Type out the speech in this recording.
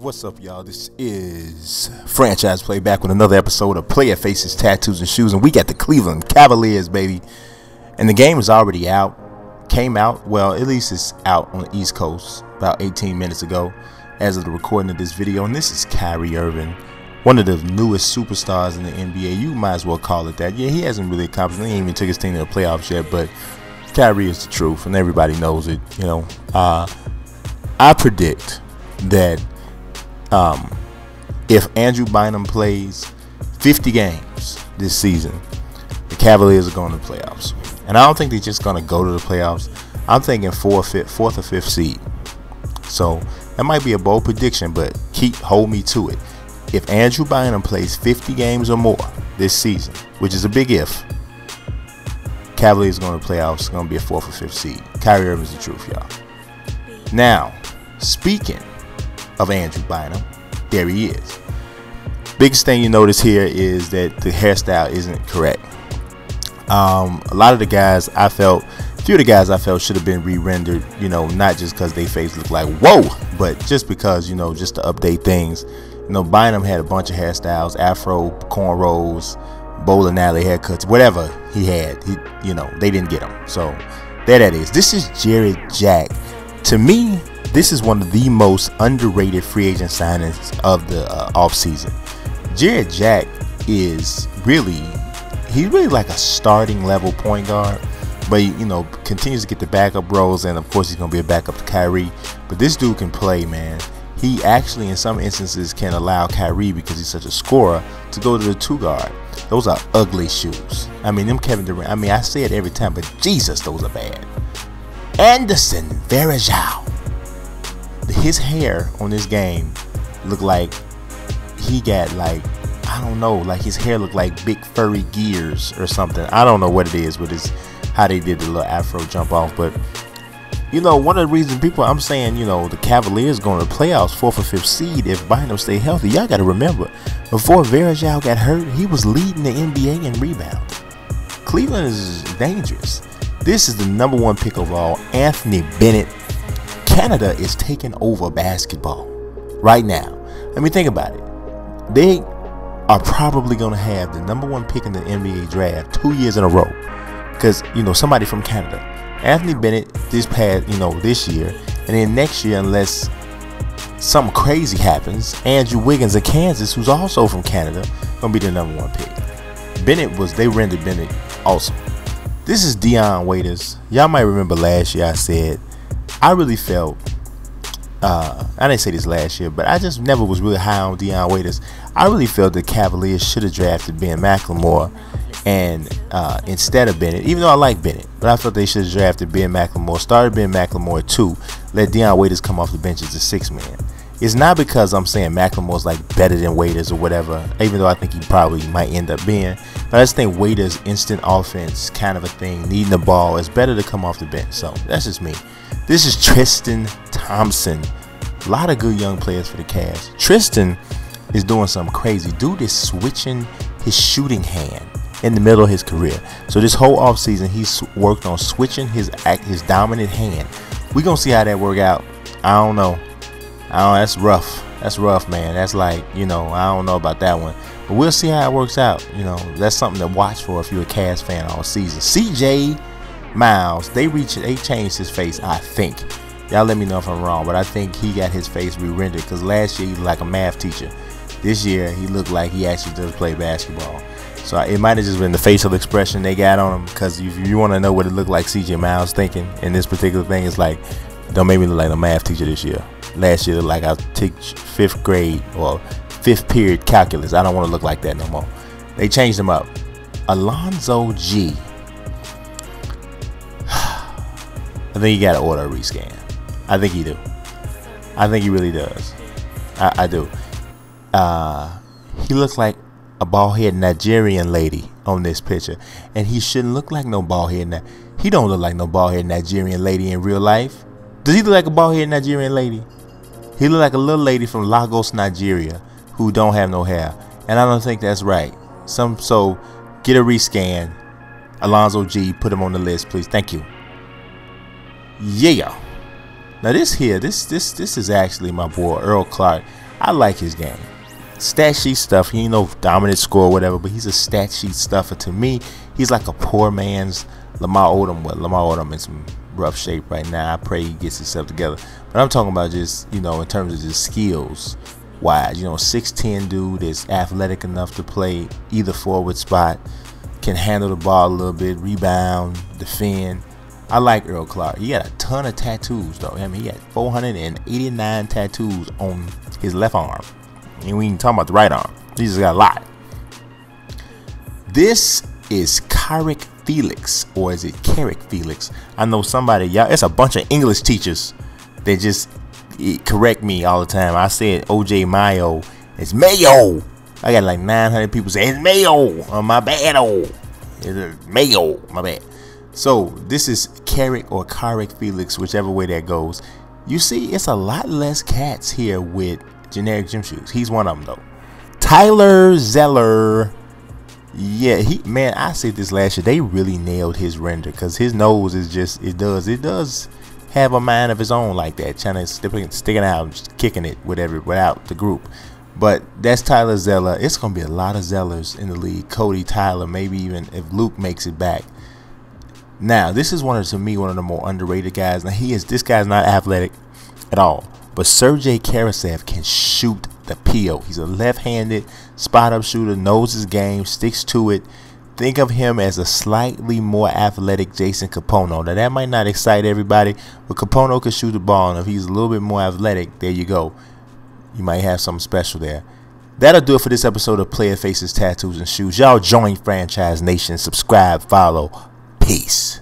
What's up, y'all? This is Franchise Play back with another episode of Player Faces, Tattoos, and Shoes, and we got the Cleveland Cavaliers, baby. And the game is already out. Came out, well, at least it's out on the East Coast about 18 minutes ago as of the recording of this video. And this is Kyrie Irving, one of the newest superstars in the NBA. You might as well call it that. Yeah, he hasn't really accomplished. He ain't even took his team to the playoffs yet, but Kyrie is the truth, and everybody knows it. You know, I predict that if Andrew Bynum plays 50 games this season, the Cavaliers are going to the playoffs. And I don't think they're just going to go to the playoffs. I'm thinking fourth or fifth seed. So that might be a bold prediction, but hold me to it. If Andrew Bynum plays 50 games or more this season, which is a big if, Cavaliers going to the playoffs. It's going to be a fourth or fifth seed. Kyrie Irving's the truth, y'all. Now, speaking of Andrew Bynum, there he is. Biggest thing you notice here is that the hairstyle isn't correct. A lot of the guys I felt, a few of the guys I felt should have been re-rendered, you know, not just because their face looked like whoa, but just because, you know, just to update things. You know, Bynum had a bunch of hairstyles, afro, cornrows, bowling alley haircuts, whatever he had, you know, they didn't get him. So there that is. This is Jared Jack. To me, this is one of the most underrated free agent signings of the offseason. Jared Jack is he's really like a starting level point guard, but you know, continues to get the backup roles, and of course he's gonna be a backup to Kyrie. But this dude can play, man. He actually in some instances can allow Kyrie, because he's such a scorer, to go to the 2 guard. Those are ugly shoes. I mean, them Kevin Durant, I mean, I say it every time, but Jesus, those are bad. Anderson Varejao. His hair on this game looked like he got, like, I don't know, like his hair looked like big furry gears or something. I don't know what it is with his, how they did the little afro jump off. But you know, one of the reasons I'm saying, you know, the Cavaliers going to the playoffs, 4th or 5th seed if Bynum stay healthy. Y'all got to remember, before Varejao got hurt, he was leading the NBA in rebound. Cleveland is dangerous. This is the #1 pick overall, Anthony Bennett. Canada is taking over basketball right now. I mean, think about it. They are probably going to have the #1 pick in the NBA draft 2 years in a row, because, you know, somebody from Canada. Anthony Bennett this year, and then next year, unless something crazy happens, Andrew Wiggins of Kansas, who's also from Canada, going to be the #1 pick. They rendered Bennett awesome. This is Dion Waiters. Y'all might remember last year I said, I really felt, I didn't say this last year, but I just never was really high on Dion Waiters. I really felt the Cavaliers should have drafted Ben McLemore and instead of Bennett, even though I like Bennett, but I felt they should have drafted Ben McLemore, started Ben McLemore at 2, let Dion Waiters come off the bench as a 6 man. It's not because I'm saying McLemore's like better than Waiters or whatever, even though I think he probably might end up being. But I just think Waiters' instant offense kind of a thing, needing the ball, is better to come off the bench. So that's just me. This is Tristan Thompson. A lot of good young players for the Cavs. Tristan is doing something crazy. Dude is switching his shooting hand in the middle of his career. So this whole offseason, he's worked on switching his dominant hand. We're going to see how that work out. I don't know. That's rough. That's rough, man. That's like, you know, I don't know about that one. But we'll see how it works out. You know, that's something to watch for if you're a Cavs fan all season. CJ Miles, they changed his face, I think. Y'all let me know if I'm wrong, but I think he got his face re-rendered, because last year he looked like a math teacher. This year he looked like he actually does play basketball. So it might have just been the facial expression they got on him, because if you want to know what it looked like CJ Miles thinking in this particular thing, it's like, don't make me look like a math teacher this year. Last year, like I took 5th grade or 5th period calculus. I don't want to look like that no more. They changed him up. Alonzo G. I think he got to order a rescan. I think he do. I think he really does. I do. He looks like a bald-headed Nigerian lady on this picture, and he shouldn't look like no bald-headed. He don't look like no bald-headed Nigerian lady in real life. Does he look like a bald-headed Nigerian lady? He look like a little lady from Lagos, Nigeria, who don't have no hair, and I don't think that's right. So get a rescan. Alonzo G, put him on the list, please. Thank you. Yeah. Now this is actually my boy Earl Clark. I like his game. Stat sheet stuff. He ain't no dominant scorer or whatever, but he's a stat sheet stuffer. To me, he's like a poor man's Lamar Odom. Well, Lamar Odom in some rough shape right now. I pray he gets himself together. But I'm talking about just, in terms of just skills wise. 6'10" dude is athletic enough to play either forward spot, can handle the ball a little bit, rebound, defend. I like Earl Clark. He got a ton of tattoos, though. I mean, he got 489 tattoos on his left arm. And we ain't talking about the right arm. He just got a lot. This is Kyrie Felix, or is it Carrick Felix? I know somebody, y'all, it's a bunch of English teachers that just correct me all the time. I said OJ Mayo. It's Mayo. I got like 900 people saying it's Mayo. Oh, my bad. It's Mayo. My bad. So this is Carrick or Kyrick Felix, whichever way that goes. You see, it's a lot less cats here with generic gym shoes. He's one of them though. Tyler Zeller. Yeah, I said this last year. They really nailed his render because his nose is just it does have a mind of its own like that, trying to sticking out, just kicking it without the group. But that's Tyler Zeller. It's gonna be a lot of Zellers in the league. Cody, Tyler, maybe even if Luke makes it back. Now, this is one of the more underrated guys. Now, this guy's not athletic at all, but Sergey Karasev can shoot the PO. He's a left-handed spot-up shooter, knows his game, sticks to it. Think of him as a slightly more athletic Jason Kapono. Now, that might not excite everybody, but Kapono can shoot the ball, and if he's a little bit more athletic, there you go. You might have something special there. That'll do it for this episode of Player Faces, Tattoos, and Shoes. Y'all join Franchise Nation. Subscribe, follow. Peace.